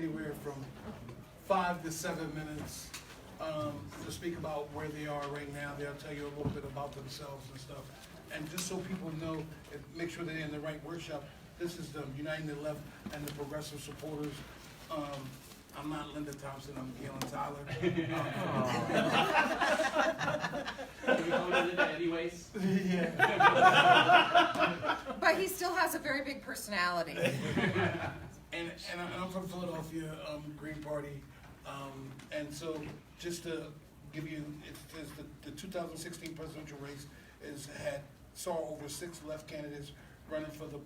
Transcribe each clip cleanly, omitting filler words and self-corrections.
anywhere from 5 to 7 minutes to speak about where they are right now. They'll tell you a little bit about themselves and stuff. And just so people know, and make sure they're in the right workshop, this is the Uniting the Left and the Progressive Supporters. I'm not Linda Thompson, I'm Galen Tyler. Can we call you Linda anyways? Yeah. But he still has a very big personality. And I'm from Philadelphia, Green Party. And so just to give you, it says the 2016 presidential race saw over 6 left candidates running for the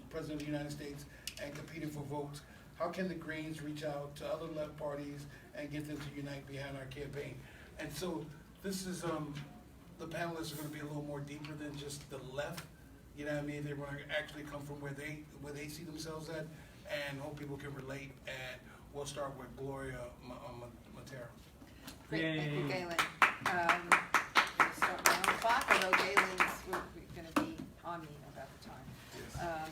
President of the United States and competing for votes. How can the Greens reach out to other left parties and get them to unite behind our campaign? And so this is, the panelists are going to be a little more deeper than just the left. You know what I mean? They're going to actually come from where they see themselves at, and hope people can relate. And we'll start with Gloria Mattera. Great, thank you, Galen. I'm going to start my own clock, although Galen's going to be on me about the time. Yes.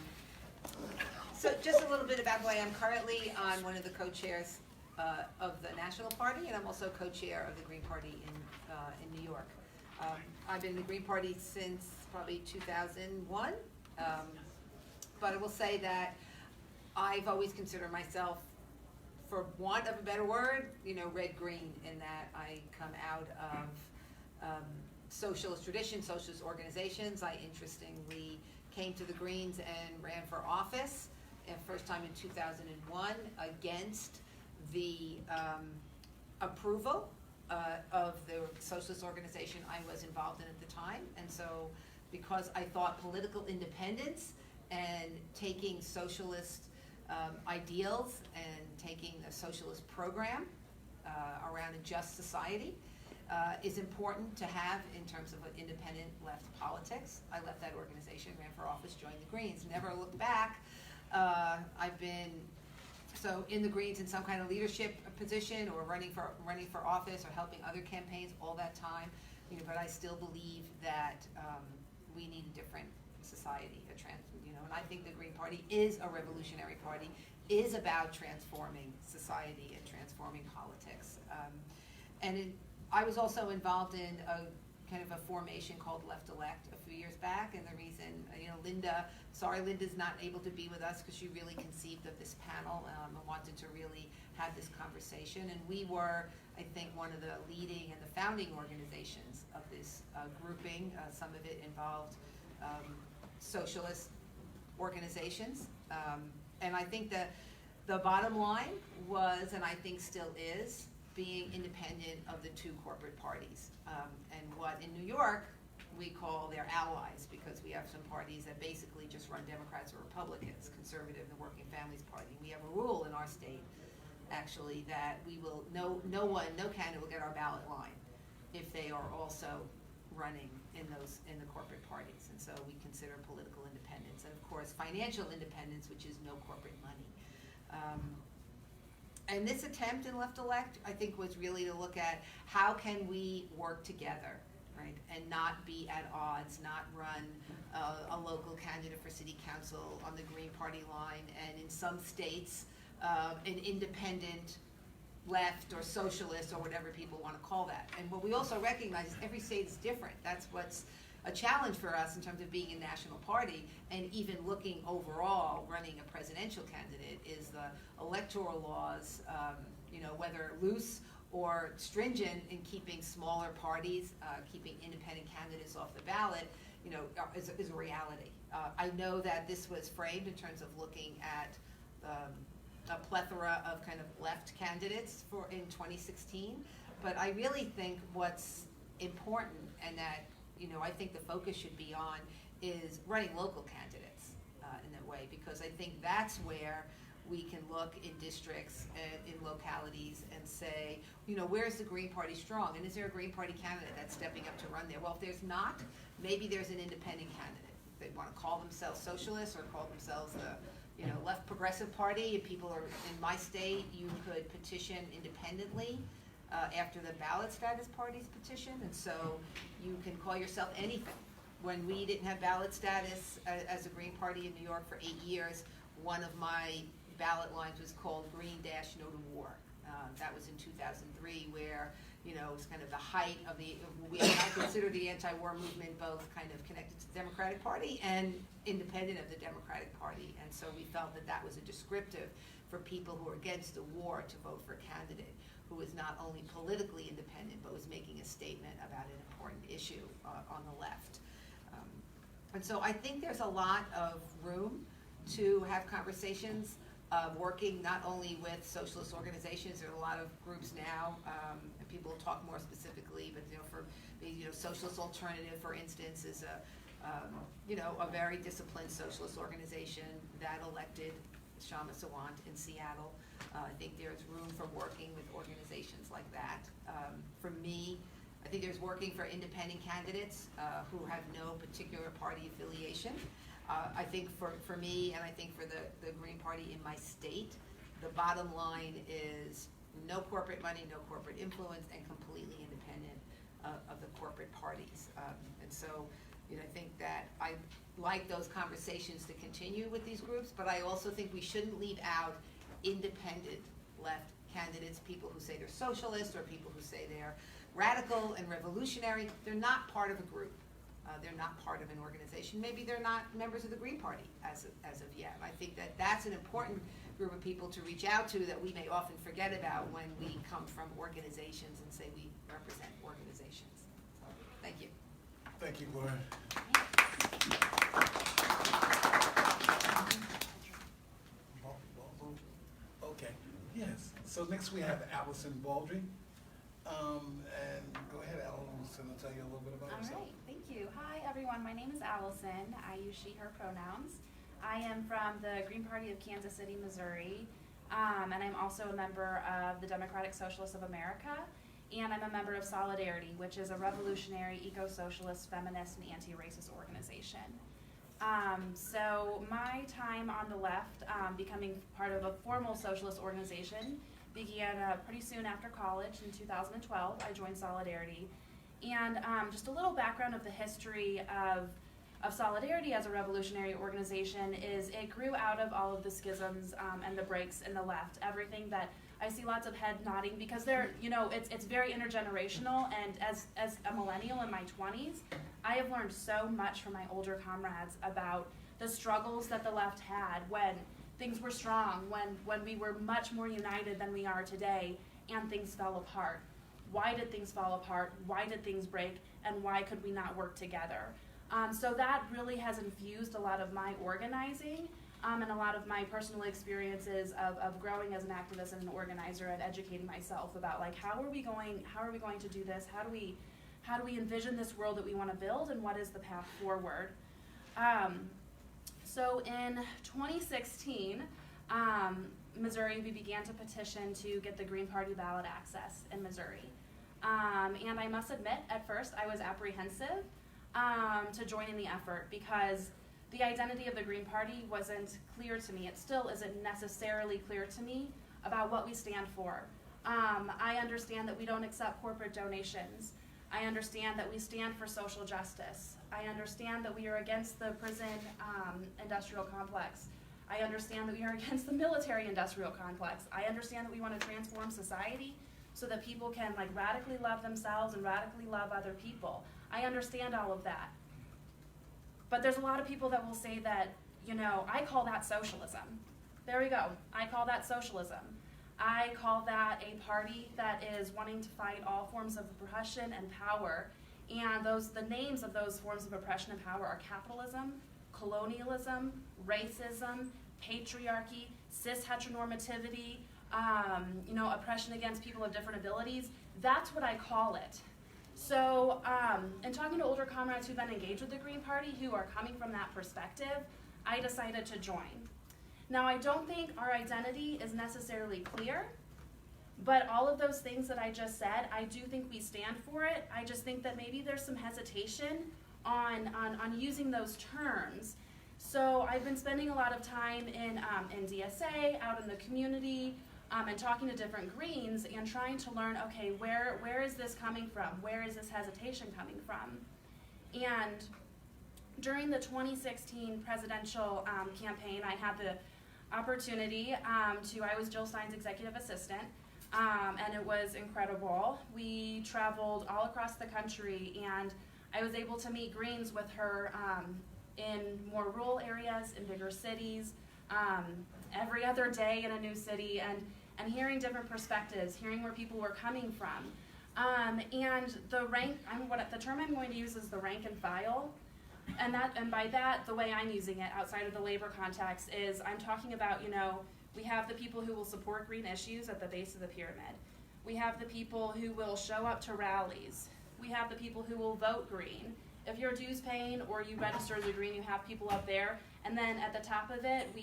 So just a little bit about who I am. Currently, I'm one of the co-chairs of the National Party, and I'm also co-chair of the Green Party in New York. I've been in the Green Party since probably 2001, but I will say that I've always considered myself, for want of a better word, red-green, in that I come out of socialist tradition, socialist organizations. I interestingly came to the Greens and ran for office, first time in 2001, against the approval of the socialist organization I was involved in at the time. And so because I thought political independence and taking socialist ideals and taking a socialist program around a just society is important to have in terms of an independent left politics. I left that organization, ran for office, joined the Greens, never looked back. I've been in the Greens in some kind of leadership position, or running for office, or helping other campaigns all that time. But I still believe that we need a different society, and I think the Green Party is a revolutionary party, is about transforming society and transforming politics. I was also involved in a kind of a formation called Left Elect a few years back, and the reason, Linda's not able to be with us because she really conceived of this panel and wanted to really have this conversation, and we were, I think, one of the leading and the founding organizations of this grouping. Some of it involved socialist organizations, and I think that the bottom line was, and I think still is, being independent of the 2 corporate parties, and what in New York we call their allies, because we have some parties that basically just run Democrats or Republicans, Conservative, the Working Families Party. We have a rule in our state, actually, that we will no candidate will get our ballot line if they are also running in the corporate parties, and so we consider political independence, and of course financial independence, which is no corporate money. And this attempt in Left Elect, I think, was really to look at how can we work together, right, and not be at odds, not run a local candidate for city council on the Green Party line, and in some states an independent left or socialist or whatever people want to call that. And what we also recognize is every state is different. That's what's a challenge for us in terms of being a national party, and even looking overall, running a presidential candidate, is the electoral laws, whether loose or stringent in keeping smaller parties, keeping independent candidates off the ballot, is a reality. I know that this was framed in terms of looking at a plethora of kind of left candidates in 2016, but I really think what's important, and that I think the focus should be on, is running local candidates in that way, because I think that's where we can look in districts and in localities and say, where's the Green Party strong, and is there a Green Party candidate that's stepping up to run there? Well, if there's not, maybe there's an independent candidate. They want to call themselves socialists or call themselves the left progressive party. If people are in my state, you could petition independently after the ballot status parties petition, and so you can call yourself anything. When we didn't have ballot status as a Green Party in New York for 8 years, one of my ballot lines was called Green Dash No to War. That was in 2003, where, you know, it was kind of the height of I consider the anti-war movement both kind of connected to the Democratic Party and independent of the Democratic Party. And so we felt that that was a descriptive for people who are against the war to vote for a candidate who was not only politically independent, but was making a statement about an important issue on the left. And so I think there's a lot of room to have conversations, working not only with socialist organizations. There are a lot of groups now, and people will talk more specifically, but, you know, for the, you know, Socialist Alternative, for instance, is you know, a very disciplined socialist organization that elected Shama Sawant in Seattle. I think there's room for working with organizations like that. For me, I think there's working for independent candidates who have no particular party affiliation. I think for me, and I think for the Green Party in my state, the bottom line is no corporate money, no corporate influence, and completely independent of the corporate parties. And so, you know, I think that I like those conversations to continue with these groups, but I also think we shouldn't leave out independent left candidates, people who say they're socialist or people who say they're radical and revolutionary. They're not part of a group. They're not part of an organization. Maybe they're not members of the Green Party as of yet. And I think that that's an important group of people to reach out to that we may often forget about when we come from organizations and say we represent organizations. So, thank you. Thank you, Gloria. Okay, yes. So next we have Alison Baldree. And go ahead, Alison, I'll tell you a little bit about yourself. All right, thank you. Hi, everyone. My name is Allison. I use she, her pronouns. I am from the Green Party of Kansas City, Missouri, and I'm also a member of the Democratic Socialists of America, and I'm a member of Solidarity, which is a revolutionary, eco-socialist, feminist, and anti-racist organization. So my time on the left, becoming part of a formal socialist organization, began pretty soon after college in 2012. I joined Solidarity. And just a little background of the history of Solidarity as a revolutionary organization is it grew out of all of the schisms and the breaks in the left. Everything that I see lots of head nodding because they're, you know, it's very intergenerational, and as a millennial in my 20s, I have learned so much from my older comrades about the struggles that the left had when things were strong, when we were much more united than we are today, and things fell apart. Why did things fall apart? Why did things break? And why could we not work together? So that really has infused a lot of my organizing and a lot of my personal experiences of growing as an activist and an organizer and educating myself about, like, how are we going to do this? How do we envision this world that we want to build, and what is the path forward? So in 2016, Missouri, we began to petition to get the Green Party ballot access in Missouri. And I must admit, at first, I was apprehensive to join in the effort because the identity of the Green Party wasn't clear to me. It still isn't necessarily clear to me about what we stand for. I understand that we don't accept corporate donations. I understand that we stand for social justice. I understand that we are against the prison industrial complex. I understand that we are against the military industrial complex. I understand that we want to transform society so that people can, like, radically love themselves and radically love other people. I understand all of that. But there's a lot of people that will say that, you know, I call that socialism. There we go. I call that socialism. I call that a party that is wanting to fight all forms of oppression and power. And the names of those forms of oppression and power are capitalism, colonialism, racism, patriarchy, cis heteronormativity, you know, oppression against people of different abilities. That's what I call it. So, in talking to older comrades who've been engaged with the Green Party, who are coming from that perspective, I decided to join. Now, I don't think our identity is necessarily clear, but all of those things that I just said, I do think we stand for it. I just think that maybe there's some hesitation on using those terms. So I've been spending a lot of time in DSA, out in the community, and talking to different Greens and trying to learn, okay, where is this coming from? Where is this hesitation coming from? And during the 2016 presidential campaign, I had opportunity I was Jill Stein's executive assistant, and it was incredible. We traveled all across the country, and I was able to meet Greens with her in more rural areas, in bigger cities, every other day in a new city, and hearing different perspectives, hearing where people were coming from. And the term I'm going to use is the rank and file. And by that, the way I'm using it outside of the labor context is I'm talking about, we have the people who will support green issues at the base of the pyramid. We have the people who will show up to rallies. We have the people who will vote green. If you're dues paying or you register as a green, you have people up there. And then at the top of it,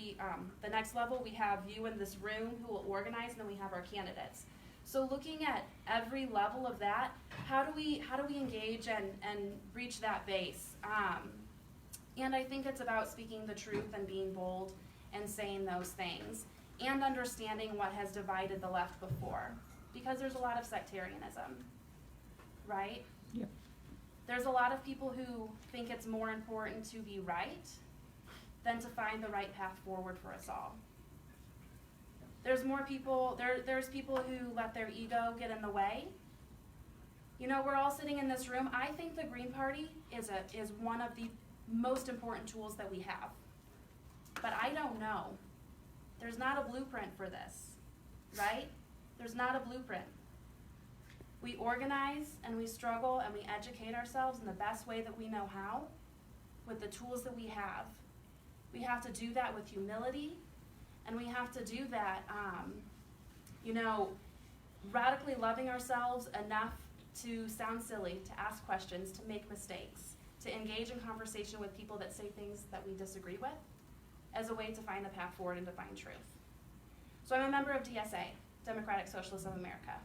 the next level, we have you in this room who will organize, and then we have our candidates. So looking at every level of that, how do we engage and reach that base? And I think it's about speaking the truth and being bold and saying those things and understanding what has divided the left before. Because there's a lot of sectarianism, right? Yep. There's a lot of people who think it's more important to be right than to find the right path forward for us all. There's more people, there's people who let their ego get in the way. We're all sitting in this room. I think the Green Party is one of the most important tools that we have. But I don't know. There's not a blueprint for this, right? There's not a blueprint. We organize and we struggle and we educate ourselves in the best way that we know how, with the tools that we have. We have to do that with humility, and we have to do that, radically loving ourselves enough to sound silly, to ask questions, to make mistakes, to engage in conversation with people that say things that we disagree with as a way to find the path forward and to find truth. So I'm a member of DSA, Democratic Socialists of America.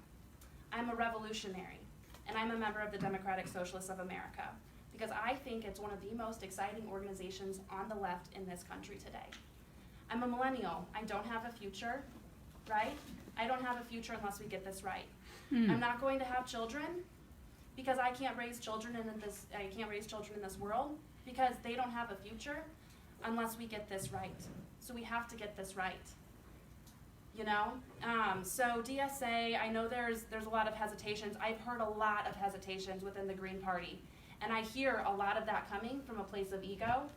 I'm a revolutionary, and I'm a member of the Democratic Socialists of America because I think it's one of the most exciting organizations on the left in this country today. I'm a millennial. I don't have a future, right? I don't have a future unless we get this right. I'm not going to have children because I can't raise children in this world because they don't have a future unless we get this right. So we have to get this right. So DSA, I know there's a lot of hesitations. I've heard a lot of hesitations within the Green Party. And I hear a lot of that coming from a place of ego,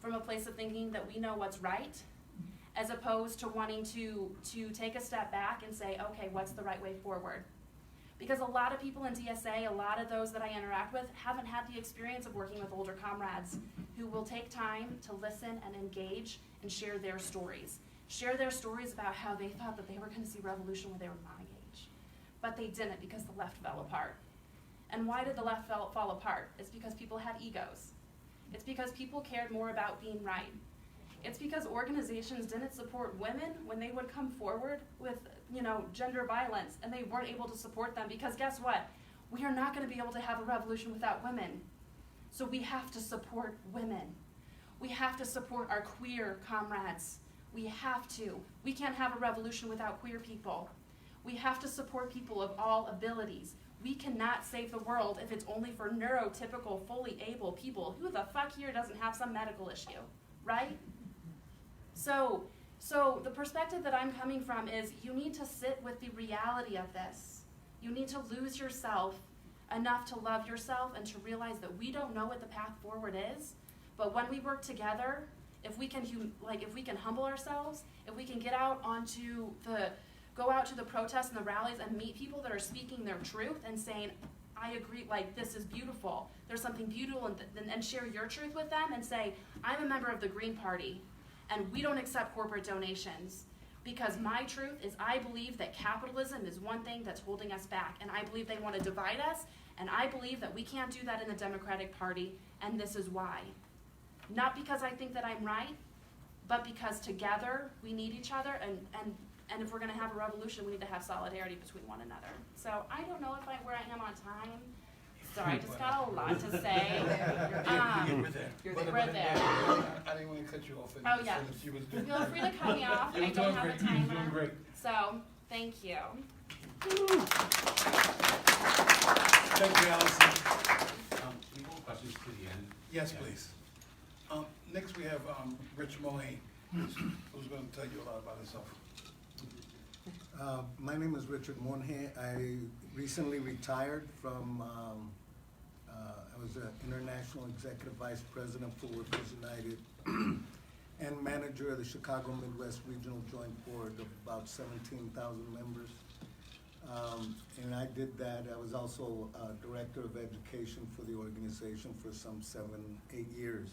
from a place of thinking that we know what's right, as opposed to wanting to take a step back and say, okay, what's the right way forward? Because a lot of people in DSA, a lot of those that I interact with, haven't had the experience of working with older comrades who will take time to listen and engage and share their stories. Share their stories about how they thought that they were going to see revolution when they were my age. But they didn't because the left fell apart. And why did the left fall apart? It's because people had egos. It's because people cared more about being right. It's because organizations didn't support women when they would come forward with, gender violence, and they weren't able to support them because guess what? We are not going to be able to have a revolution without women. So we have to support women. We have to support our queer comrades. We have to. We can't have a revolution without queer people. We have to support people of all abilities. We cannot save the world if it's only for neurotypical, fully able people. Who the fuck here doesn't have some medical issue, right? So the perspective that I'm coming from is you need to sit with the reality of this. You need to lose yourself enough to love yourself and to realize that we don't know what the path forward is, but when we work together, if we can humble ourselves, if we can go out to the protests and the rallies and meet people that are speaking their truth and saying, I agree, this is beautiful. There's something beautiful, and share your truth with them and say, I'm a member of the Green Party, and we don't accept corporate donations because my truth is I believe that capitalism is one thing that's holding us back, and I believe they want to divide us, and I believe that we can't do that in the Democratic Party, and this is why. Not because I think that I'm right, but because together we need each other, and if we're going to have a revolution, we need to have solidarity between one another. So I don't know where I am on time. Sorry, I just got a lot to say. We're there. I didn't want to cut you off. Oh, yeah. Feel free to cut me off. I don't have a timer. You're doing great. So, thank you. Thank you, Alison. We have questions to the end. Yes, please. Next we have Rich Mulhane. who's gonna tell you a lot about himself. My name is Richard Monje. I recently retired from, I was an International Executive Vice President for Workers United and manager of the Chicago Midwest Regional Joint Board of about 17,000 members. And I did that. I was also Director of Education for the organization for some 7-8 years.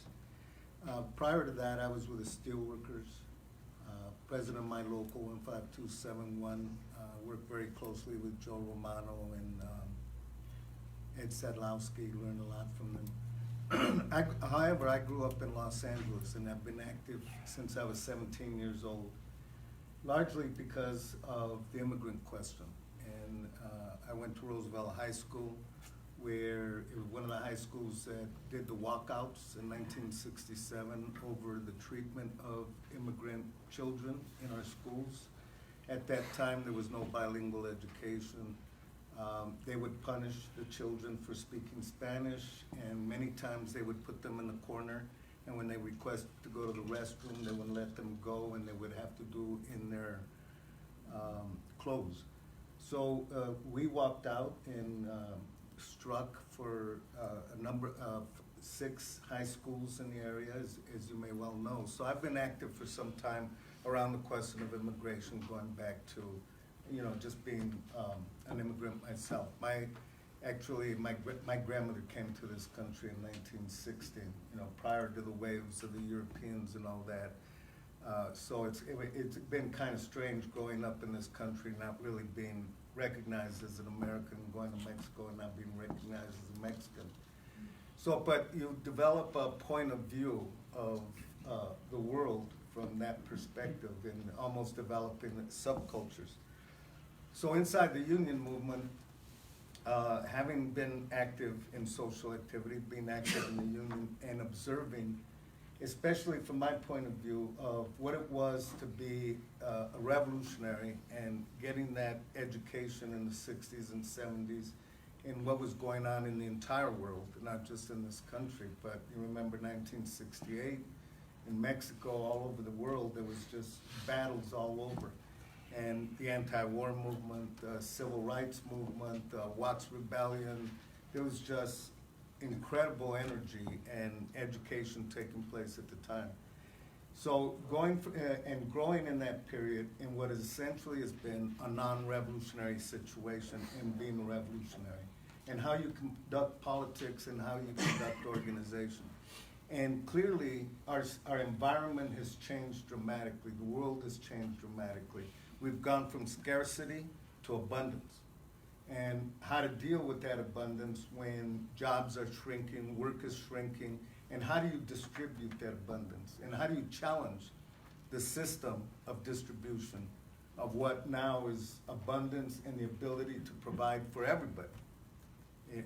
Prior to that, I was with the Steelworkers, president of my local 15271, worked very closely with Joe Romano and Ed Sadlowski, learned a lot from them. However, I grew up in Los Angeles and I've been active since I was 17 years old, largely because of the immigrant question. And I went to Roosevelt High School, where it was one of the high schools that did the walkouts in 1967 over the treatment of immigrant children in our schools. At that time, there was no bilingual education. They would punish the children for speaking Spanish, and many times they would put them in the corner, and when they requested to go to the restroom, they wouldn't let them go, and they would have to do in their clothes. So we walked out and struck for a number of 6 high schools in the area, as you may well know. So I've been active for some time around the question of immigration, going back to, just being an immigrant myself. My grandmother came to this country in 1960, prior to the waves of the Europeans and all that. So it's been kind of strange growing up in this country, not really being recognized as an American, going to Mexico and not being recognized as a Mexican. So, but you develop a point of view of the world from that perspective and almost developing subcultures. So inside the union movement, having been active in social activity, being active in the union and observing, especially from my point of view of what it was to be a revolutionary and getting that education in the 60s and 70s in what was going on in the entire world, not just in this country, but you remember 1968 in Mexico, all over the world, there was just battles all over. And the anti-war movement, civil rights movement, Watts Rebellion, there was just incredible energy and education taking place at the time. So going and growing in that period in what essentially has been a non-revolutionary situation and being a revolutionary, and how you conduct politics and how you conduct organization. And clearly, our environment has changed dramatically. The world has changed dramatically. We've gone from scarcity to abundance. And how to deal with that abundance when jobs are shrinking, work is shrinking, and how do you distribute that abundance? And how do you challenge the system of distribution of what now is abundance and the ability to provide for everybody,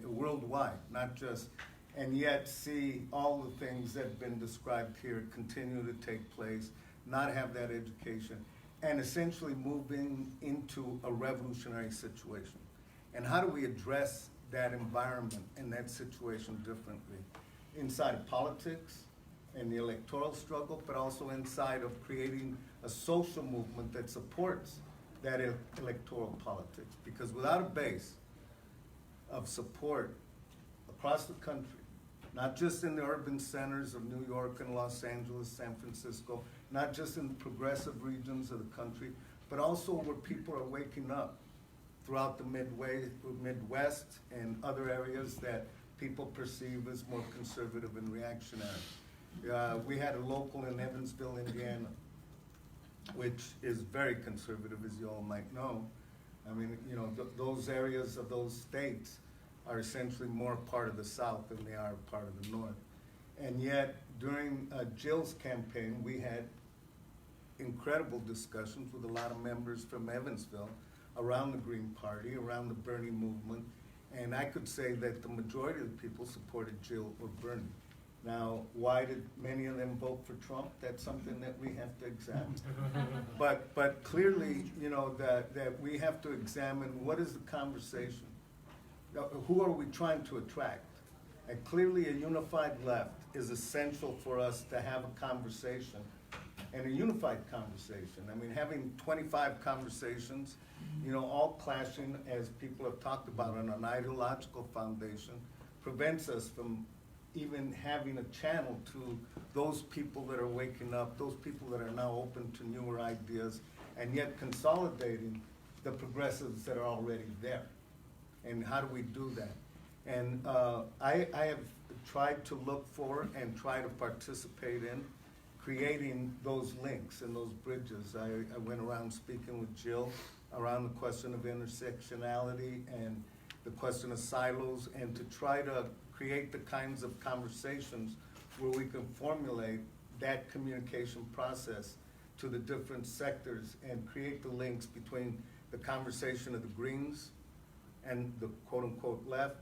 worldwide, not just, and yet see all the things that have been described here continue to take place, not have that education, and essentially moving into a revolutionary situation. And how do we address that environment and that situation differently? Inside of politics and the electoral struggle, but also inside of creating a social movement that supports that electoral politics. Because without a base of support across the country, not just in the urban centers of New York and Los Angeles, San Francisco, not just in the progressive regions of the country, but also where people are waking up throughout the Midwest and other areas that people perceive as more conservative and reactionary. We had a local in Evansville, Indiana, which is very conservative, as you all might know. I mean, those areas of those states are essentially more part of the South than they are part of the North. And yet, during Jill's campaign, we had incredible discussions with a lot of members from Evansville around the Green Party, around the Bernie movement, and I could say that the majority of the people supported Jill or Bernie. Now, why did many of them vote for Trump? That's something that we have to examine. But clearly, that we have to examine what is the conversation. Who are we trying to attract? And clearly a unified left is essential for us to have a conversation and a unified conversation. I mean, having 25 conversations, you know, all clashing, as people have talked about, on an ideological foundation, prevents us from even having a channel to those people that are waking up, those people that are now open to newer ideas, and yet consolidating the progressives that are already there. And how do we do that? And I have tried to look for and try to participate in creating those links and those bridges. I went around speaking with Jill around the question of intersectionality and the question of silos, and to try to create the kinds of conversations where we can formulate that communication process to the different sectors and create the links between the conversation of the Greens and the quote-unquote left,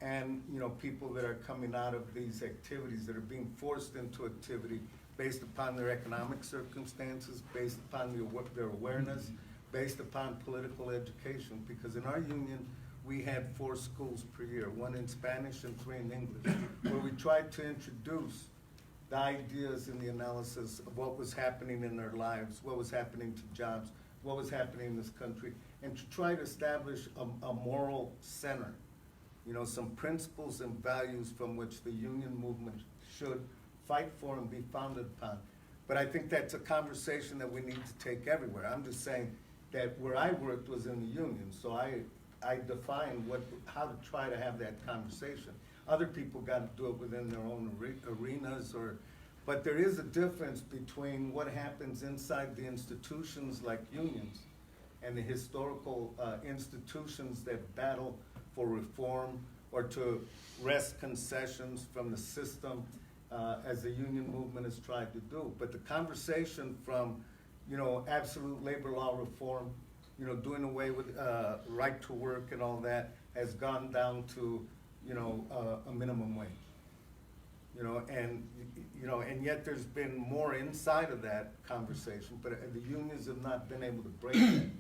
and, you know, people that are coming out of these activities, that are being forced into activity based upon their economic circumstances, based upon their awareness, based upon political education. Because in our union, we had 4 schools per year, 1 in Spanish and 3 in English, where we tried to introduce the ideas and the analysis of what was happening in their lives, what was happening to jobs, what was happening in this country, and to try to establish a moral center, you know, some principles and values from which the union movement should fight for and be founded upon. But I think that's a conversation that we need to take everywhere. I'm just saying that where I worked was in the union, so I defined how to try to have that conversation. Other people got to do it within their own arenas, but there is a difference between what happens inside the institutions like unions and the historical institutions that battle for reform or to wrest concessions from the system, as the union movement has tried to do. But the conversation from, you know, absolute labor law reform, you know, doing away with right to work and all that, has gone down to, you know, a minimum wage. You know, and yet there's been more inside of that conversation, but the unions have not been able to break that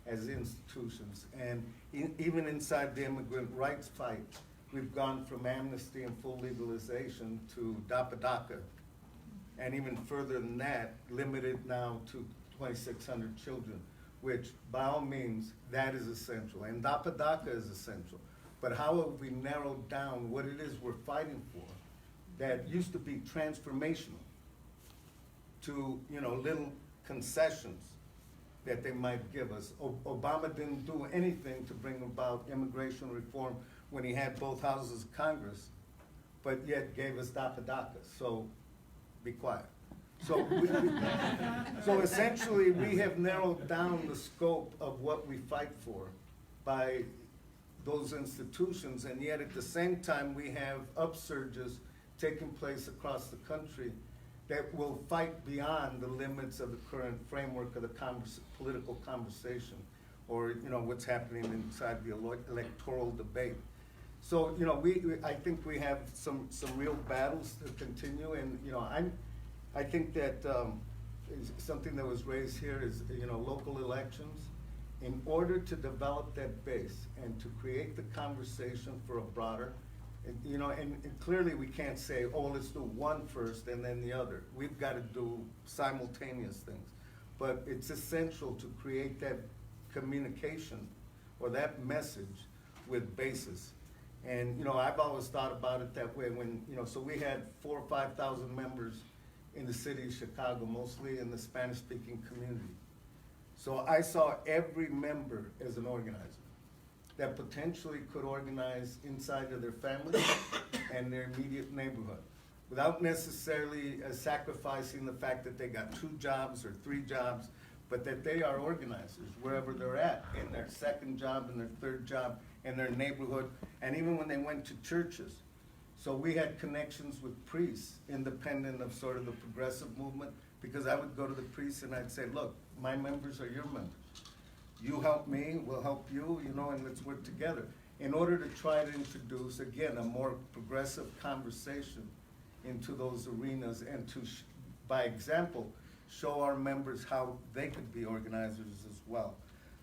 as institutions. And even inside the immigrant rights fight, we've gone from amnesty and full legalization to DAPA, and even further than that, limited now to 2,600 children, which by all means, that is essential, and DAPA is essential. But how have we narrowed down what it is we're fighting for that used to be transformational to, you know, little concessions that they might give us? Obama didn't do anything to bring about immigration reform when he had both houses of Congress, but yet gave us DAPA. So be quiet. So, so essentially, we have narrowed down the scope of what we fight for by those institutions, and yet at the same time, we have upsurges taking place across the country that will fight beyond the limits of the current framework of the political conversation, or, you know, what's happening inside the electoral debate. So, you know, I think we have some real battles to continue, and, you know, I think that something that was raised here is, you know, local elections. In order to develop that base and to create the conversation for a broader, you know, and clearly we can't say, oh, let's do one first and then the other. We've got to do simultaneous things. But it's essential to create that communication or that message with basis. And, you know, I've always thought about it that way when, you know, so we had 4,000 or 5,000 members in the city of Chicago, mostly in the Spanish-speaking community. So I saw every member as an organizer that potentially could organize inside of their family and their immediate neighborhood without necessarily sacrificing the fact that they got 2 jobs or 3 jobs, but that they are organizers wherever they're at, in their 2nd job, in their 3rd job, in their neighborhood, and even when they went to churches. So we had connections with priests, independent of sort of the progressive movement, because I would go to the priests and I'd say, look, my members are your members. You help me, we'll help you, you know, and let's work together. In order to try to introduce, again, a more progressive conversation into those arenas and to, by example, show our members how they could be organizers as well.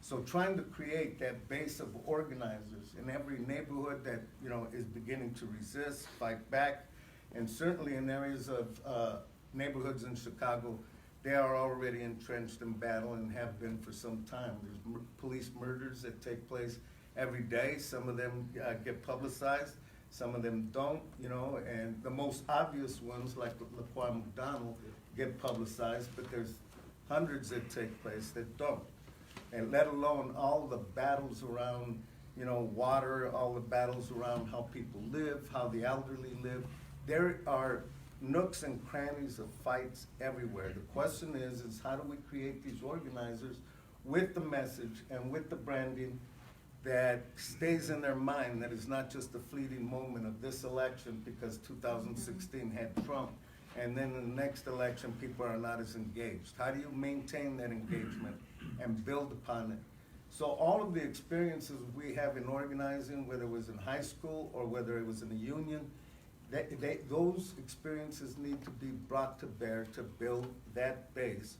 So trying to create that base of organizers in every neighborhood that, you know, is beginning to resist, fight back, and certainly in areas of neighborhoods in Chicago they are already entrenched in battle and have been for some time. There's police murders that take place every day. Some of them get publicized, some of them don't, you know, and the most obvious ones, like Laquan McDonald, get publicized, but there's hundreds that take place that don't. And let alone all the battles around, you know, water, all the battles around how people live, how the elderly live. There are nooks and crannies of fights everywhere. The question is how do we create these organizers with the message and with the branding that stays in their mind, that is not just a fleeting moment of this election because 2016 had Trump, and then in the next election people are not as engaged. How do you maintain that engagement and build upon it? So all of the experiences we have in organizing, whether it was in high school or whether it was in a union, those experiences need to be brought to bear to build that base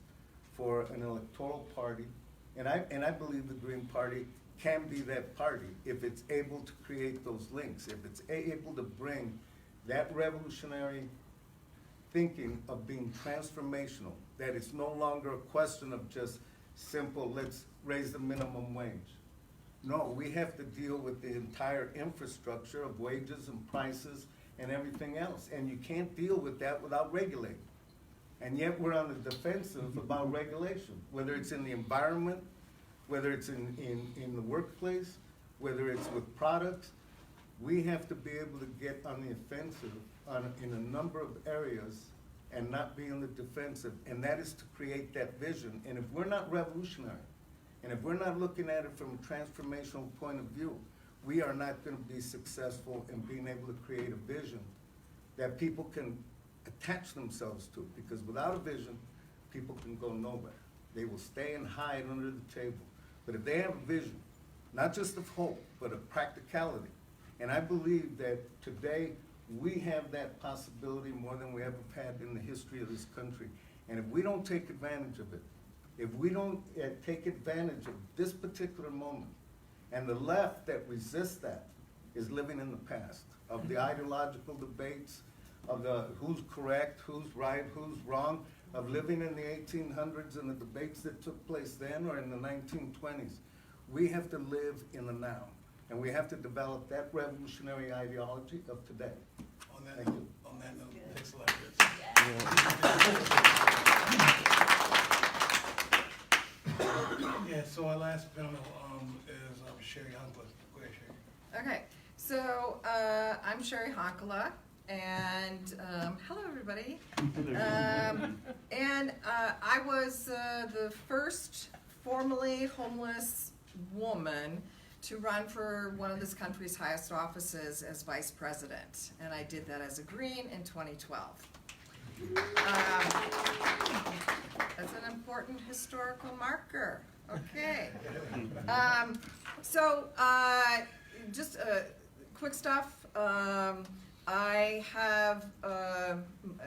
for an electoral party. And I believe the Green Party can be that party if it's able to create those links, if it's able to bring that revolutionary thinking of being transformational, that it's no longer a question of just simple, let's raise the minimum wage. No, we have to deal with the entire infrastructure of wages and prices and everything else. And you can't deal with that without regulating. And yet we're on the defensive about regulation, whether it's in the environment, whether it's in the workplace, whether it's with products. We have to be able to get on the offensive in a number of areas and not be on the defensive. And that is to create that vision. And if we're not revolutionary, and if we're not looking at it from a transformational point of view, we are not going to be successful in being able to create a vision that people can attach themselves to. Because without a vision, people can go nowhere. They will stay and hide under the table. But if they have a vision, not just of hope, but of practicality, and I believe that today we have that possibility more than we ever had in the history of this country. And if we don't take advantage of it, if we don't take advantage of this particular moment, and the left that resists that is living in the past, of the ideological debates, of the who's correct, who's right, who's wrong, of living in the 1800s and the debates that took place then or in the 1920s. We have to live in the now, and we have to develop that revolutionary ideology of today. On that Thank note, you. on that note, thanks a lot, Rich. Yeah, so our last panel is Cheri Honkala. Go ahead, Cheri. Okay, so I'm Cheri Honkala, and hello everybody. And I was the first formerly homeless woman to run for one of this country's highest offices as vice president, and I did that as a Green in 2012. That's an important historical marker. Okay. Just quick stuff. I have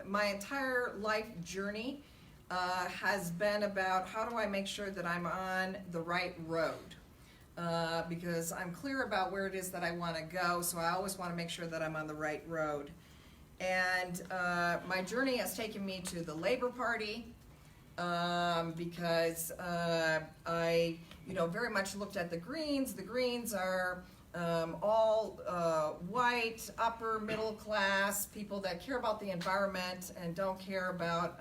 my entire life journey has been about how do I make sure that I'm on the right road. Because I'm clear about where it is that I want to go, so I always want to make sure that I'm on the right road. And my journey has taken me to the Labor Party because I, very much looked at the Greens. The Greens are all white, upper middle class people that care about the environment and don't care about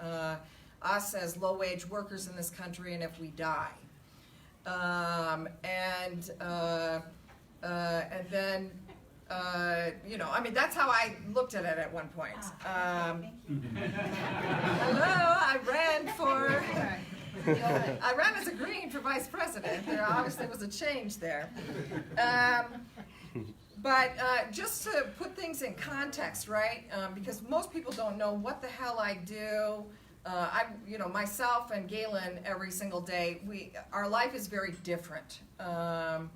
us as low-wage workers in this country and if we die. And then, that's how I looked at it at one point. Hello, I ran as a Green for vice president. There obviously was a change there. But just to put things in context, right? Because most people don't know what the hell I do. Myself and Galen, every single day, our life is very different. And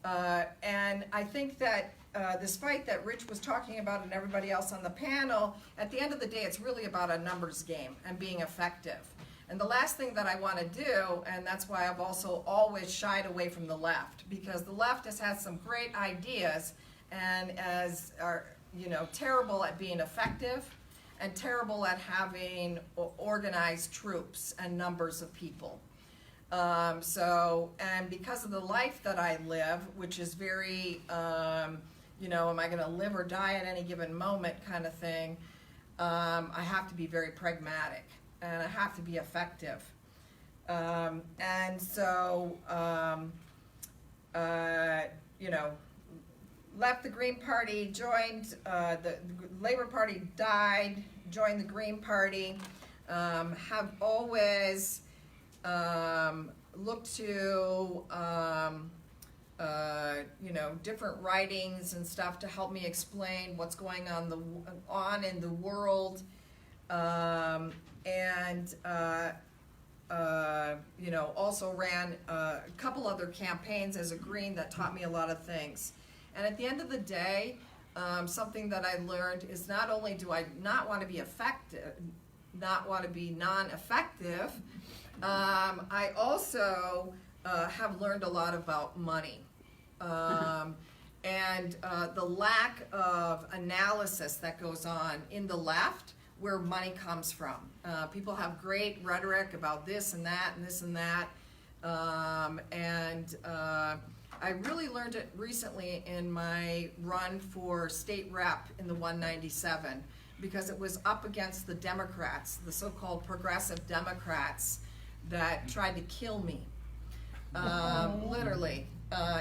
I think that this fight that Rich was talking about and everybody else on the panel, at the end of the day, it's really about a numbers game and being effective. And the last thing that I want to do, and that's why I've also always shied away from the left, because the left has had some great ideas and are terrible at being effective. and terrible at having organized troops and numbers of people. And because of the life that I live, which is very, you know, am I going to live or die at any given moment kind of thing, I have to be very pragmatic, and I have to be effective. You know, left the Green Party, joined, the Labor Party died, joined the Green Party, have always looked to, you know, different writings and stuff to help me explain what's going on in the world, you know, also ran a couple other campaigns as a Green that taught me a lot of things. And at the end of the day, something that I learned is not only do I not want to be effective, not want to be non-effective, I also have learned a lot about money. And the lack of analysis that goes on in the left where money comes from. People have great rhetoric about this and that and this and that. I really learned it recently in my run for state rep in the 197, because it was up against the Democrats, the so-called progressive Democrats that tried to kill me. Literally.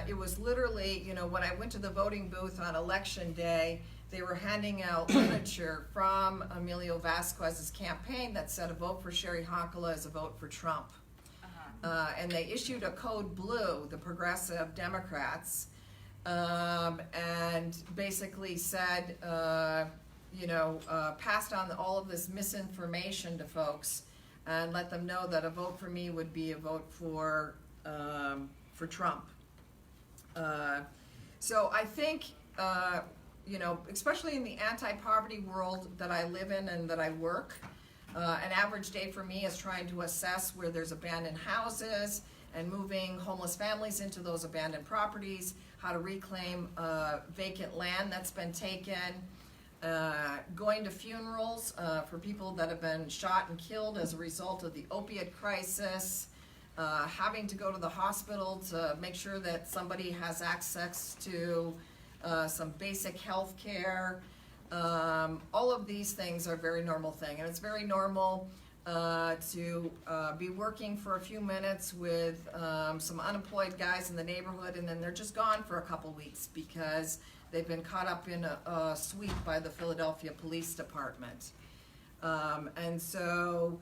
It was literally, you know, when I went to the voting booth on election day, they were handing out literature from Emilio Vasquez's campaign that said a vote for Cheri Honkala is a vote for Trump. And they issued a code blue, the progressive Democrats, and basically said, you know, passed on all of this misinformation to folks and let them know that a vote for me would be a vote for Trump. So I think, you know, especially in the anti-poverty world that I live in and that I work, an average day for me is trying to assess where there's abandoned houses and moving homeless families into those abandoned properties, how to reclaim vacant land that's been taken, going to funerals for people that have been shot and killed as a result of the opiate crisis, having to go to the hospital to make sure that somebody has access to some basic health care. All of these things are very normal thing, and it's very normal to be working for a few minutes with some unemployed guys in the neighborhood, and then they're just gone for a couple weeks because they've been caught up in a sweep by the Philadelphia Police Department. And so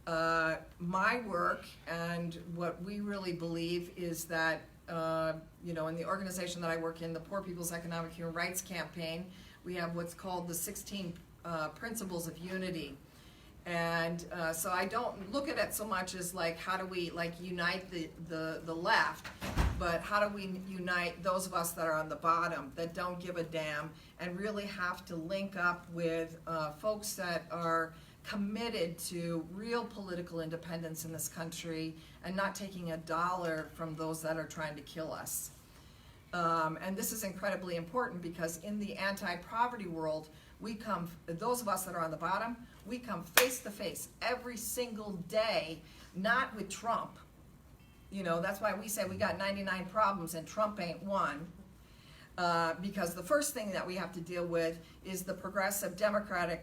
my work and what we really believe is that, you know, in the organization that I work in, the Poor People's Economic Human Rights Campaign, we have what's called the 16 Principles of Unity. And so I don't look at it so much as like, how do we like unite the left, but how do we unite those of us that are on the bottom, that don't give a damn, and really have to link up with folks that are committed to real political independence in this country and not taking a dollar from those that are trying to kill us. And this is incredibly important because in the anti-poverty world, we come, those of us that are on the bottom, we come face to face every single day, not with Trump. You know, that's why we say we got 99 problems and Trump ain't one. Because the first thing that we have to deal with is the progressive Democrat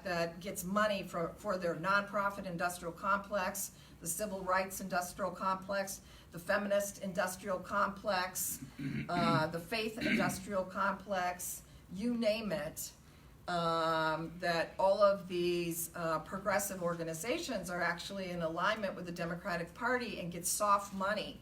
that gets money for their nonprofit industrial complex, the civil rights industrial complex, the feminist industrial complex, the faith industrial complex, you name it, that all of these progressive organizations are actually in alignment with the Democratic Party and get soft money.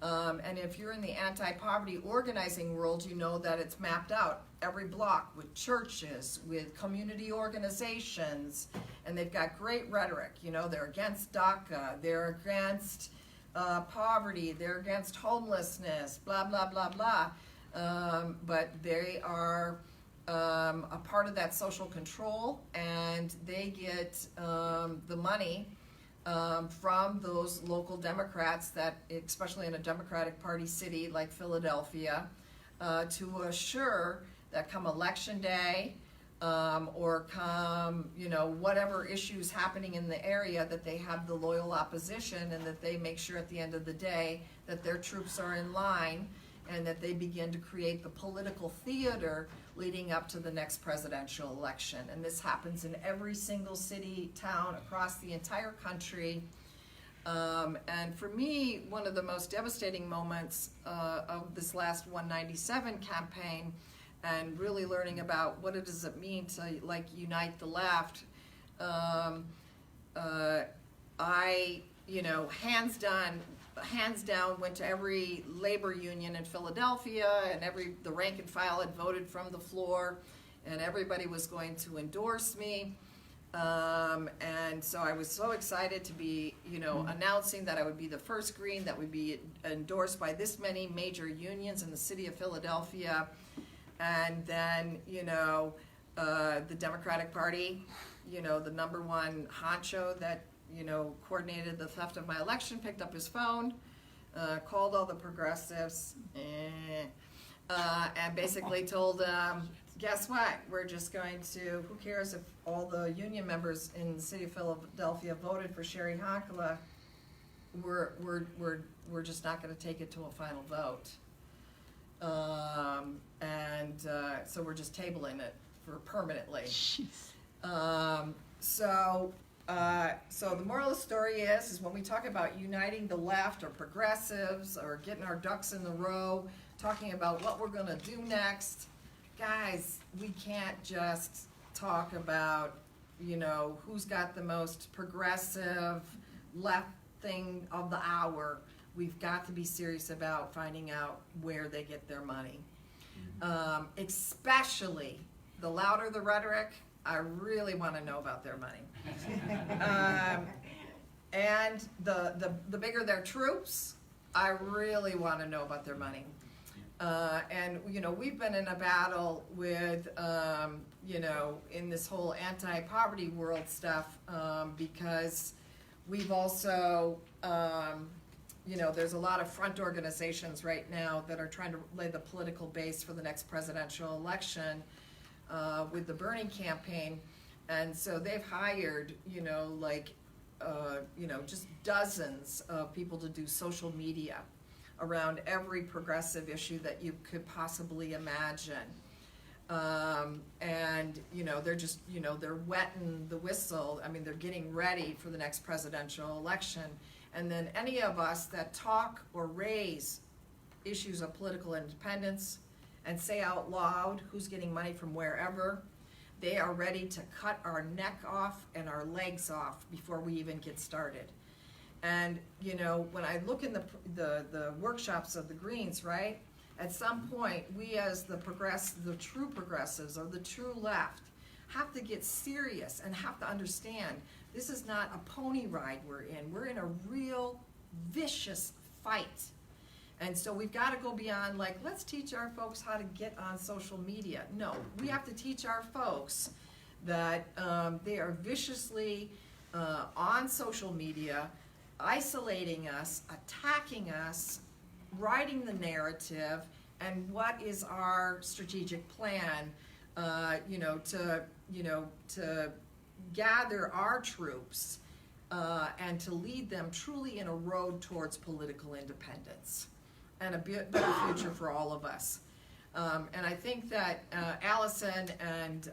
And if you're in the anti-poverty organizing world, you know that it's mapped out every block with churches, with community organizations, and they've got great rhetoric. You know, they're against DACA, they're against poverty, they're against homelessness, blah, blah, blah, blah. But they are a part of that social control, and they get the money from those local Democrats that, especially in a Democratic Party city like Philadelphia, to assure that come election day, or come, whatever issues happening in the area, that they have the loyal opposition, and that they make sure at the end of the day that their troops are in line, and that they begin to create the political theater leading up to the next presidential election. And this happens in every single city, town, across the entire country. And for me, one of the most devastating moments of this last 197 campaign, and really learning about what does it mean to unite the left, I hands down went to every labor union in Philadelphia, and the rank and file had voted from the floor, and everybody was going to endorse me. And so I was so excited to be, announcing that I would be the first Green that would be endorsed by this many major unions in the city of Philadelphia. And then, the Democratic Party, the number one honcho that, coordinated the theft of my election, picked up his phone, called all the progressives, and basically told them, guess what? We're just going to, who cares if all the union members in the city of Philadelphia voted for Cheri Honkala? We're just not going to take it to a final vote. So we're just tabling it for permanently. So the moral of the story is when we talk about uniting the left or progressives or getting our ducks in the row, talking about what we're going to do next, guys, we can't just talk about, who's got the most progressive left thing of the hour. We've got to be serious about finding out where they get their money. Especially, the louder the rhetoric, I really want to know about their money. And the bigger their troops, I really want to know about their money. And we've been in a battle with, in this whole anti-poverty world stuff, because we've also, there's a lot of front organizations right now that are trying to lay the political base for the next presidential election with the Bernie campaign. And so they've hired, just dozens of people to do social media around every progressive issue that you could possibly imagine. And, they're just, they're wetting the whistle. I mean, they're getting ready for the next presidential election. And then any of us that talk or raise issues of political independence and say out loud who's getting money from wherever, they are ready to cut our neck off and our legs off before we even get started. And, when I look in the workshops of the Greens, right, at some point, we as the true progressives or the true left have to get serious and have to understand this is not a pony ride we're in. We're in a real vicious fight. And so we've got to go beyond let's teach our folks how to get on social media. No, we have to teach our folks that they are viciously on social media, isolating us, attacking us, writing the narrative, and what is our strategic plan, to gather our troops and to lead them truly in a road towards political independence and a better future for all of us. And I think that Alison and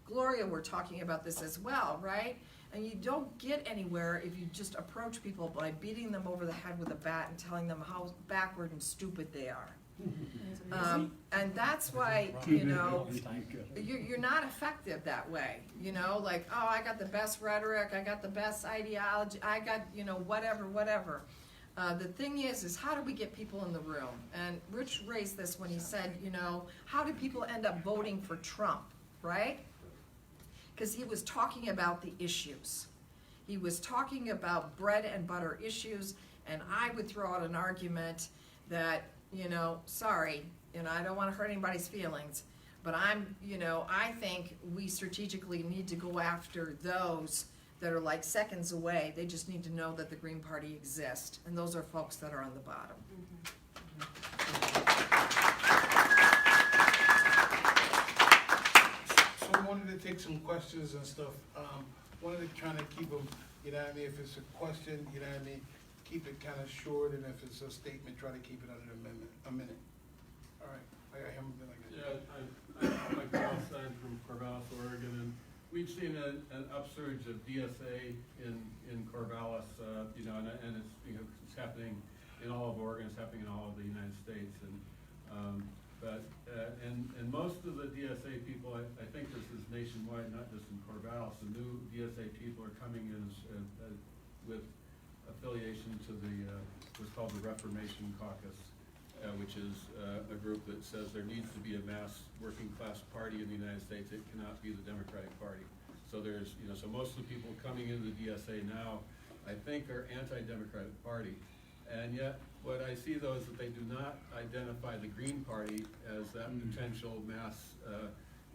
Gloria were talking about this as well, right? And you don't get anywhere if you just approach people by beating them over the head with a bat and telling them how backward and stupid they are. And that's why, you're not effective that way. I got the best rhetoric, I got the best ideology, I got, whatever. The thing is how do we get people in the room? And Rich raised this when he said, how do people end up voting for Trump, right? Because he was talking about the issues. He was talking about bread and butter issues, and I would throw out an argument that, sorry, I don't want to hurt anybody's feelings, but I think we strategically need to go after those that are seconds away. They just need to know that the Green Party exists, and those are folks that are on the bottom. So wanted to take some questions and stuff. Wanted to kind of keep them, you know what I mean, if it's a question, you know what I mean, keep it kind of short, and if it's a statement, try to keep it under a minute. All right, I haven't been like that. Yeah, I'm Mike Palestine from Corvallis, Oregon, and we've seen an upsurge of DSA in Corvallis, you know, and it's, you know, it's happening in all of Oregon, it's happening in all of the United States, and and most of the DSA people, I think this is nationwide, not just in Corvallis. The new DSA people are coming in with affiliation to what's called the Reformation Caucus, which is a group that says there needs to be a mass working class party in the United States. It cannot be the Democratic Party. So there's, you know, so most of the people coming into the DSA now, I think, are anti-Democratic Party. And yet, what I see though is that they do not identify the Green Party as that potential mass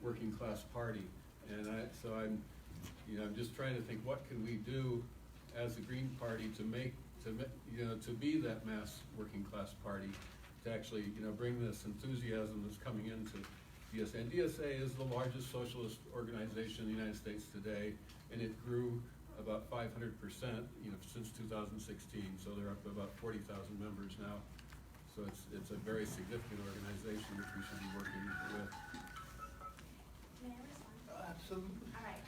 working class party. And so I'm just trying to think, what can we do as the Green Party to be that mass working class party, to actually, you know, bring this enthusiasm that's coming into DSA. And DSA is the largest socialist organization in the United States today, and it grew about 500%, you know, since 2016. So they're up to about 40,000 members now. So it's a very significant organization that we should be working with. May I respond? Absolutely. All right.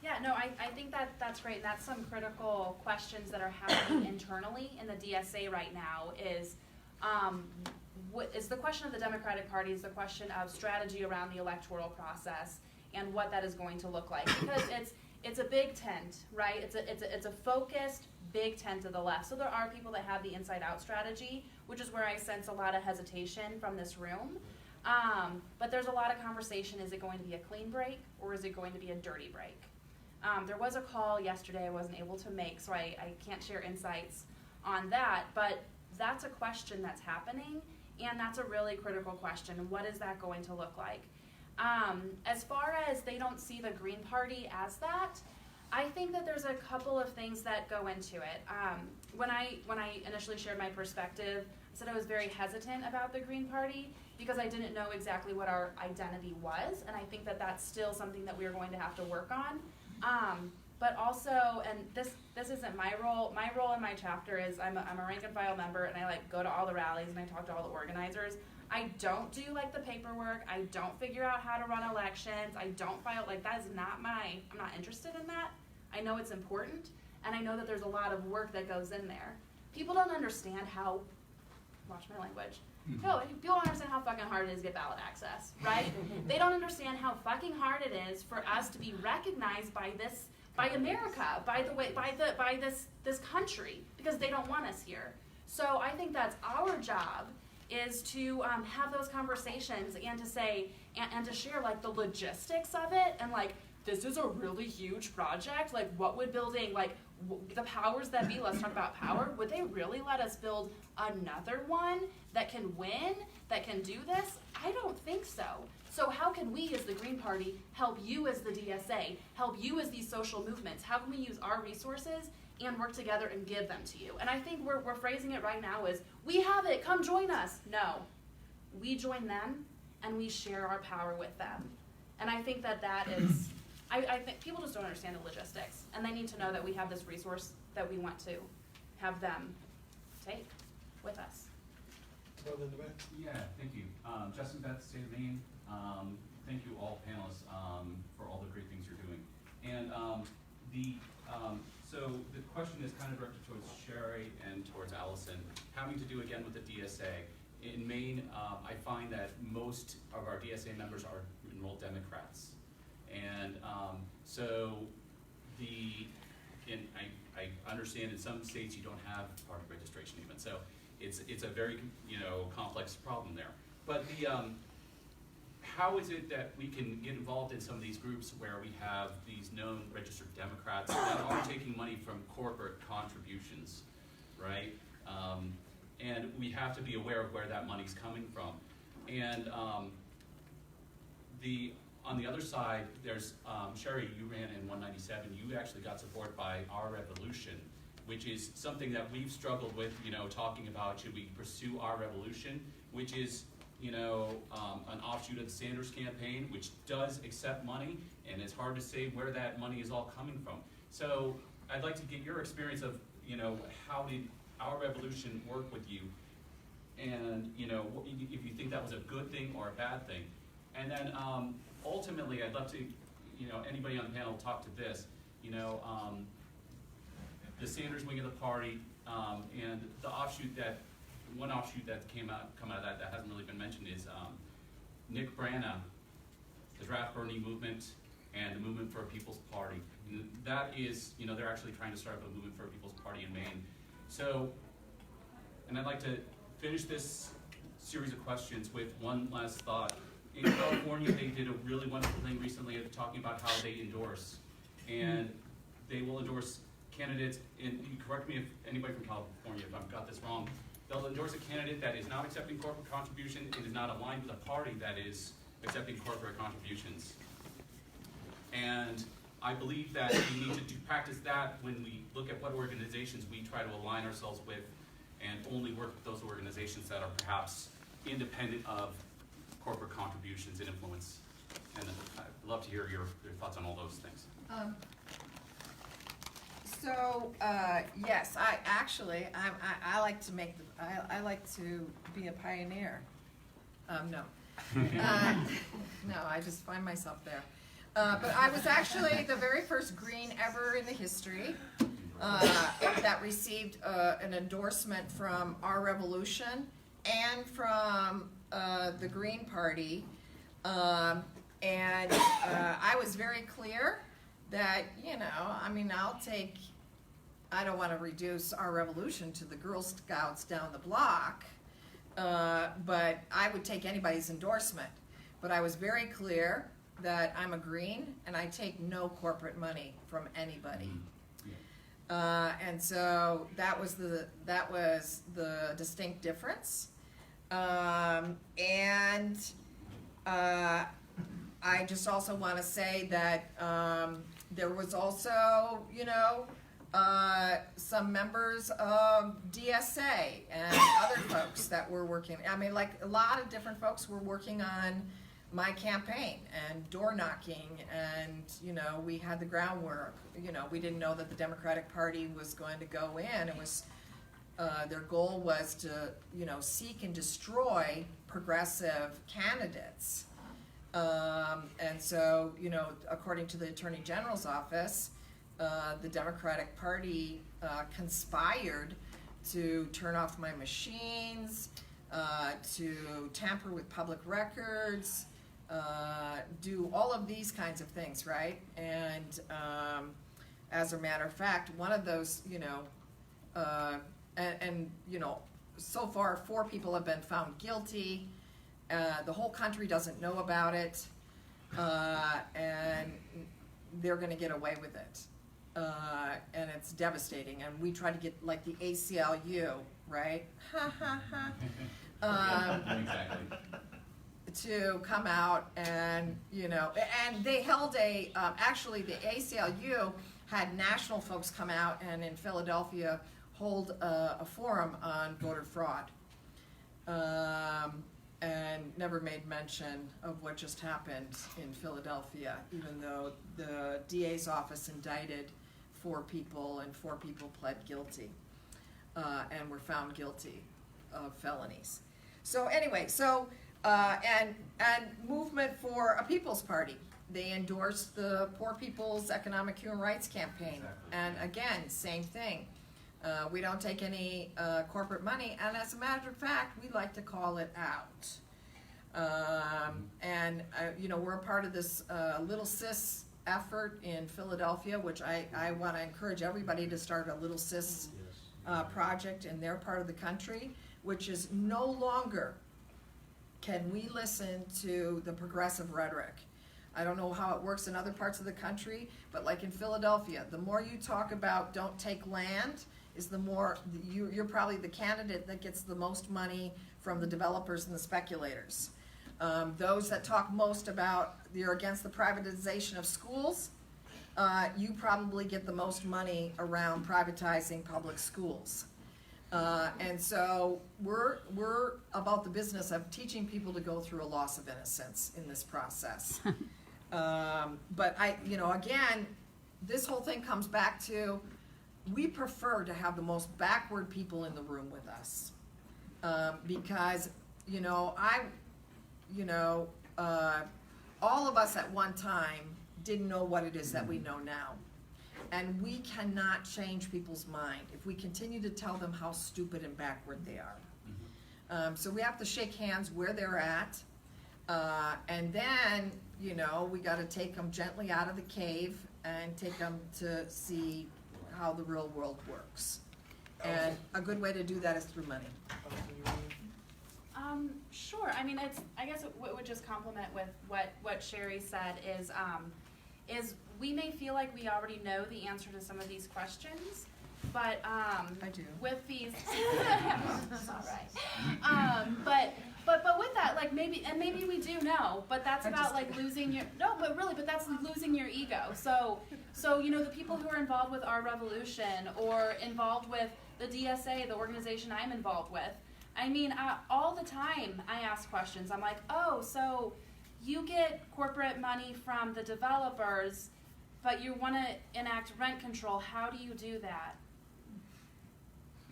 Yeah, no, I think that's great. That's some critical questions that are happening internally in the DSA right now is, what is the question of the Democratic Party is the question of strategy around the electoral process and what that is going to look like. Because it's a big tent, right? It's a focused big tent to the left. So there are people that have the inside out strategy, which is where I sense a lot of hesitation from this room. But there's a lot of conversation. Is it going to be a clean break or is it going to be a dirty break? There was a call yesterday I wasn't able to make, so I can't share insights on that, but that's a question that's happening, and that's a really critical question. What is that going to look like? As far as they don't see the Green Party as that, I think that there's a couple of things that go into it. When I initially shared my perspective, I said I was very hesitant about the Green Party because I didn't know exactly what our identity was, and I think that that's still something that we're going to have to work on. But also, and this isn't my role. My role in my chapter is I'm a rank and file member, and I like go to all the rallies and I talk to all the organizers. I don't do like the paperwork. I don't figure out how to run elections. I don't file, like that is not I'm not interested in that. I know it's important, and I know that there's a lot of work that goes in there. People don't understand how, watch my language. No, people don't understand how fucking hard it is to get ballot access, right? They don't understand how fucking hard it is for us to be recognized by America, by this country, because they don't want us here. So I think that's our job, is to have those conversations and to say, and to share like the logistics of it, and like, this is a really huge project, like what would building, like the powers that be, let's talk about power, would they really let us build another one that can win, that can do this? I don't think so. So how can we as the Green Party help you as the DSA, help you as these social movements? How can we use our resources and work together and give them to you? And I think we're phrasing it right now as, we have it, come join us. No, we join them and we share our power with them. And I think that is, I think people just don't understand the logistics, and they need to know that we have this resource that we want to have them take with us. Brother in the back. Yeah, thank you. Justin Betts, State of Maine. Thank you all panelists for all the great things you're doing. And so the question is kind of directed towards Cheri and towards Alison, having to do again with the DSA. In Maine, I find that most of our DSA members are enrolled Democrats. And I understand in some states you don't have party registration even. So it's a very complex problem there. But how is it that we can get involved in some of these groups where we have these known registered Democrats that are taking money from corporate contributions, right? And we have to be aware of where that money's coming from. And on the other side, there's Cheri, you ran in 197. You actually got support by Our Revolution, which is something that we've struggled with, talking about should we pursue Our Revolution, which is an offshoot of the Sanders campaign, which does accept money, and it's hard to say where that money is all coming from. So I'd like to get your experience of, how did our revolution work with you? And, if you think that was a good thing or a bad thing. And then ultimately, I'd love to, anybody on the panel talk to this, the Sanders wing of the party, and the one offshoot that come out of that hasn't really been mentioned is Nick Brana, the Draft Bernie movement, and the Movement for a People's Party. And that is, they're actually trying to start up a Movement for a People's Party in Maine. So, and I'd like to finish this series of questions with one last thought. In California, they did a really wonderful thing recently of talking about how they endorse. And they will endorse candidates, and you correct me if anybody from California, if I've got this wrong, they'll endorse a candidate that is not accepting corporate contribution and is not aligned with a party that is accepting corporate contributions. And I believe that we need to practice that when we look at what organizations we try to align ourselves with, and only work with those organizations that are perhaps independent of corporate contributions and influence. And I'd love to hear your thoughts on all those things. Yes, I like to make I like to be a pioneer. No. No, I just find myself there. But I was actually the very first Green ever in the history that received an endorsement from Our Revolution and from the Green Party. And I was very clear that, I don't want to reduce Our Revolution to the Girl Scouts down the block, but I would take anybody's endorsement. But I was very clear that I'm a Green and I take no corporate money from anybody. And so that was the distinct difference. And I just also want to say that there was also, some members of DSA and other folks that were working. Like a lot of different folks were working on my campaign and door knocking, and we had the groundwork. We didn't know that the Democratic Party was going to go in. It was their goal was to seek and destroy progressive candidates. And so according to the Attorney General's office, the Democratic Party conspired to turn off my machines, to tamper with public records, do all of these kinds of things, right? And as a matter of fact, one of those, so far 4 people have been found guilty. The whole country doesn't know about it, and they're going to get away with it. And it's devastating. And we try to get like the ACLU, right? Exactly. To come out and, and they held actually the ACLU had national folks come out and in Philadelphia hold a forum on voter fraud. And never made mention of what just happened in Philadelphia, even though the DA's office indicted 4 people and 4 people pled guilty and were found guilty of felonies. So anyway, and Movement for a People's Party. They endorsed the Poor People's Economic Human Rights Campaign. Exactly. And again, same thing. We don't take any corporate money, and as a matter of fact, we like to call it out. We're a part of this Little Sis effort in Philadelphia, which I want to encourage everybody to start a Little Sis project in their part of the country, which is no longer can we listen to the progressive rhetoric. I don't know how it works in other parts of the country, but like in Philadelphia, the more you talk about don't take land, is the more you're probably the candidate that gets the most money from the developers and the speculators. Those that talk most about you're against the privatization of schools, you probably get the most money around privatizing public schools. And so we're about the business of teaching people to go through a loss of innocence in this process. But again, this whole thing comes back to, we prefer to have the most backward people in the room with us. Because, all of us at one time didn't know what it is that we know now. And we cannot change people's mind if we continue to tell them how stupid and backward they are. So we have to shake hands where they're at. And then, we gotta take them gently out of the cave and take them to see how the real world works. And a good way to do that is through money. Sure. I mean, I guess what would just complement with what Cheri said is we may feel like we already know the answer to some of these questions, but I do. with these, it's all right. But with that, like maybe we do know, but that's about like losing your but that's losing your ego. So the people who are involved with our revolution or involved with the DSA, the organization I'm involved with, I mean, all the time I ask questions. I'm like, oh, so you get corporate money from the developers, but you want to enact rent control. How do you do that?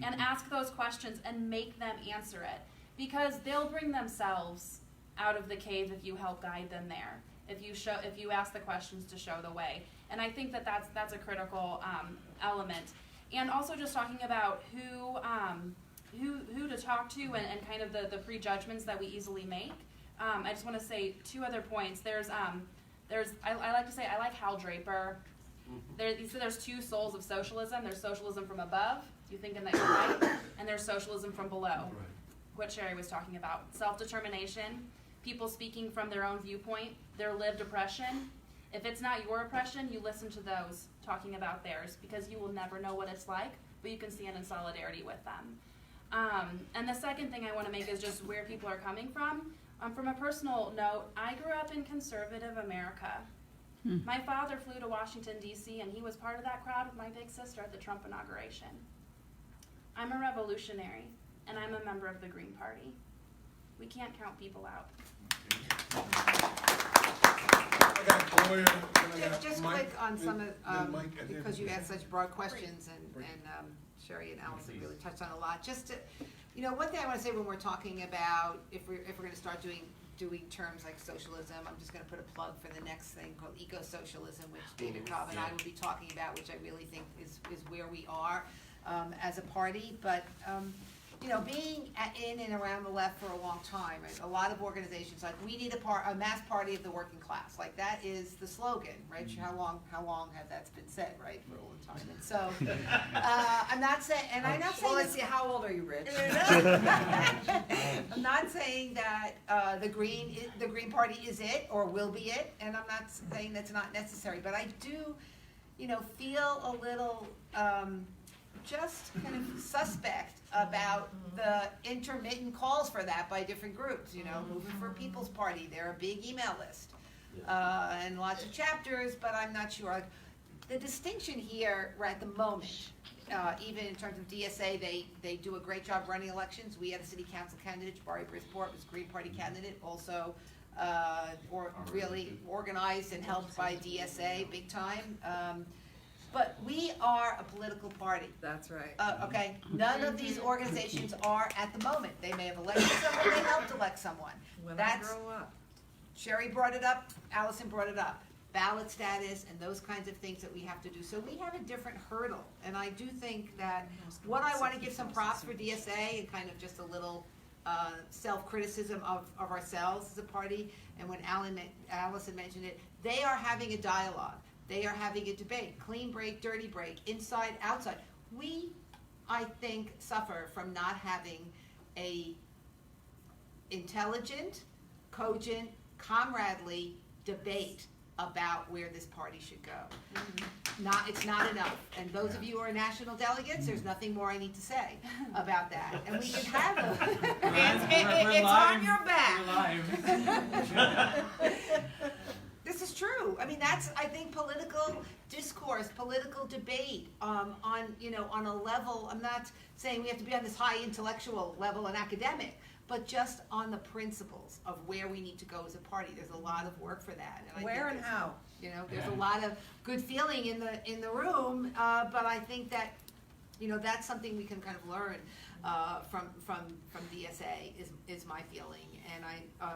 And ask those questions and make them answer it. Because they'll bring themselves out of the cave if you help guide them there. If you ask the questions to show the way. And I think that's a critical element. And also just talking about who to talk to and kind of the prejudgments that we easily make. I just want to say two other points. I like to say I like Hal Draper. There's two souls of socialism. There's socialism from above, you thinking that you're right, and there's socialism from below. What Cheri was talking about. Self-determination, people speaking from their own viewpoint, their lived oppression. If it's not your oppression, you listen to those talking about theirs, because you will never know what it's like, but you can stand in solidarity with them. And the second thing I want to make is just where people are coming from. From a personal note, I grew up in conservative America. My father flew to Washington, D.C., and he was part of that crowd with my big sister at the Trump inauguration. I'm a revolutionary, and I'm a member of the Green Party. We can't count people out. Just quick on some of, because you asked such broad questions, and Cheri and Alison really touched on a lot. Just to, one thing I want to say when we're talking about if we're going to start doing terms like socialism, I'm just going to put a plug for the next thing called eco-socialism, which David Cobb and I will be talking about, which I really think is where we are as a party. But being in and around the left for a long time, right, a lot of organizations like, we need a mass party of the working class. Like, that is the slogan, right? How long has that been said, right? For a long time. And so I'm not saying, and I'm not saying. Well, let's see. How old are you, Rich? I'm not saying that the Green Party is it or will be it, and I'm not saying that's not necessary. But I do, feel a little just kind of suspect about the intermittent calls for that by different groups. Movement for People's Party, they're a big email list, and lots of chapters, but I'm not sure. The distinction here, right at the moment, even in terms of DSA, they do a great job running elections. We had a city council candidate, Jabari Bridgeport, was a Green Party candidate, also really organized and helped by DSA big time. But we are a political party. That's right. Okay, none of these organizations are at the moment. They may have elected someone, they helped elect someone. When I grow up. Cheri brought it up, Alison brought it up. Ballot status and those kinds of things that we have to do. So we have a different hurdle. And I do think that what I want to give some props for DSA and kind of just a little self-criticism of ourselves as a party. And when Alison mentioned it, they are having a dialogue. They are having a debate, clean break, dirty break, inside, outside. We, I think, suffer from not having a intelligent, cogent, comradely debate about where this party should go. It's not enough. And those of you who are national delegates, there's nothing more I need to say about that. And we can have it's on your back. We're live. This is true. I mean, that's, I think, political discourse, political debate, on, you know, on a level, I'm not saying we have to be on this high intellectual level and academic, but just on the principles of where we need to go as a party. There's a lot of work for that. And I think Where and there's, how? you know, there's a lot of good feeling in the room, but I think that, you know, that's something we can kind of learn from DSA is my feeling. And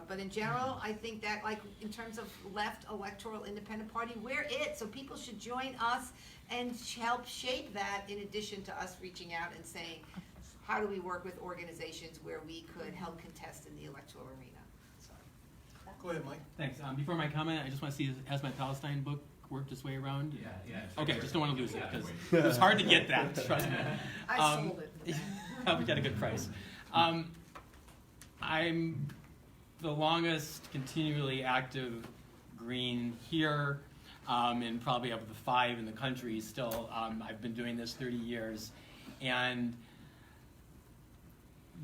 but in general, I think that, like, in terms of left electoral independent party, we're it. So people should join us and help shape that, in addition to us reaching out and saying, how do we work with organizations where we could help contest in the electoral arena? So. Go ahead, Mike. Thanks. Before my comment, I just want to see, has my Palestine book worked its way around? Yeah. Okay, just don't want to lose it, because it was hard to get that, trust me. I sold it. We got a good price. I'm the longest continually active Green here, and probably of the 5 in the country still. I've been doing this 30 years, and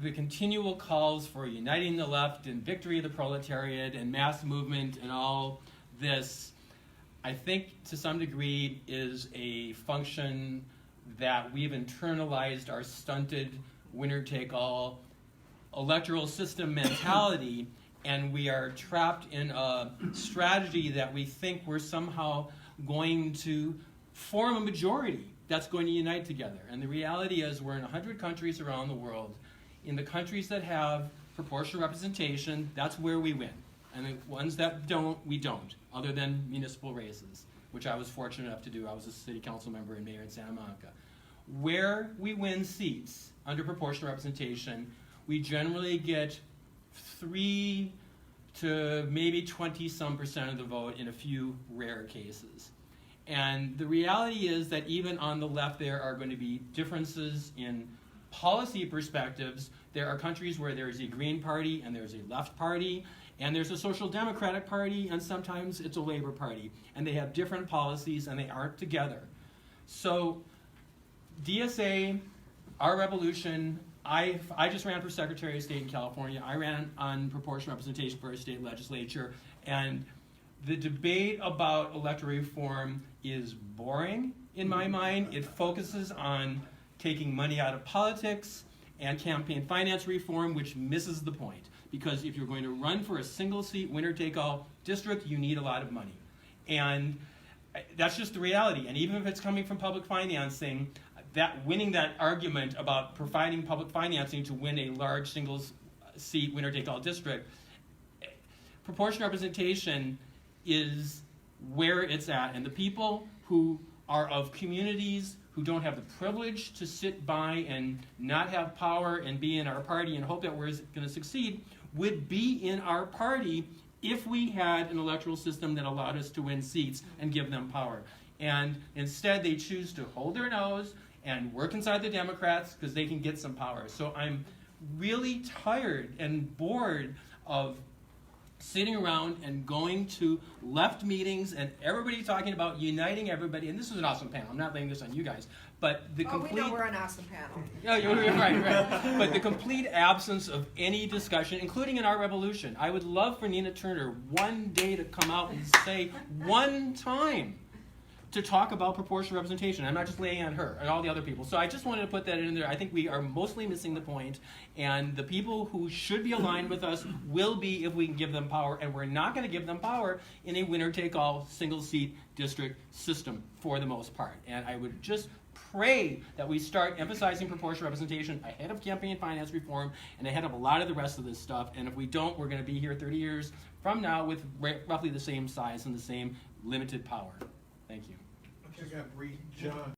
the continual calls for uniting the left and victory of the proletariat and mass movement and all this, I think to some degree is a function that we've internalized our stunted winner-take-all electoral system mentality, and we are trapped in a strategy that we think we're somehow going to form a majority that's going to unite together. And the reality is we're in 100 countries around the world. In the countries that have proportional representation, that's where we win. And the ones that don't, we don't, other than municipal races, which I was fortunate enough to do. I was a city council member and mayor in Santa Monica. Where we win seats under proportional representation, we generally get 3 to maybe 20% of the vote in a few rare cases. And the reality is that even on the left there are going to be differences in policy perspectives. There are countries where there's a Green Party and there's a Left Party, and there's a Social Democratic Party, and sometimes it's a Labor Party. And they have different policies and they aren't together. So DSA, our revolution, I just ran for Secretary of State in California. I ran on proportional representation for a state legislature, and the debate about electoral reform is boring in my mind. It focuses on taking money out of politics and campaign finance reform, which misses the point. Because if you're going to run for a single seat winner-take-all district, you need a lot of money. And that's just the reality. And even if it's coming from public financing, that winning that argument about providing public financing to win a large single seat winner-take-all district, proportional representation is where it's at. And the people who are of communities who don't have the privilege to sit by and not have power and be in our party and hope that we're going to succeed would be in our party if we had an electoral system that allowed us to win seats and give them power. And instead they choose to hold their nose and work inside the Democrats because they can get some power. So I'm really tired and bored of sitting around and going to left meetings and everybody talking about uniting everybody. And this is an awesome panel. I'm not laying this on you guys. But the complete... we know we're an awesome panel. Yeah, you're right. But the complete absence of any discussion, including in our revolution. I would love for Nina Turner one day to come out and say one time to talk about proportional representation. I'm not just laying on her and all the other people. So I just wanted to put that in there. I think we are mostly missing the point, and the people who should be aligned with us will be if we can give them power, and we're not going to give them power in a winner-take-all single-seat district system for the most part. And I would just pray that we start emphasizing proportional representation ahead of campaign finance reform and ahead of a lot of the rest of this stuff. And if we don't, we're going to be here 30 years from now with roughly the same size and the same limited power. Thank you. Okay, I got Bree, John.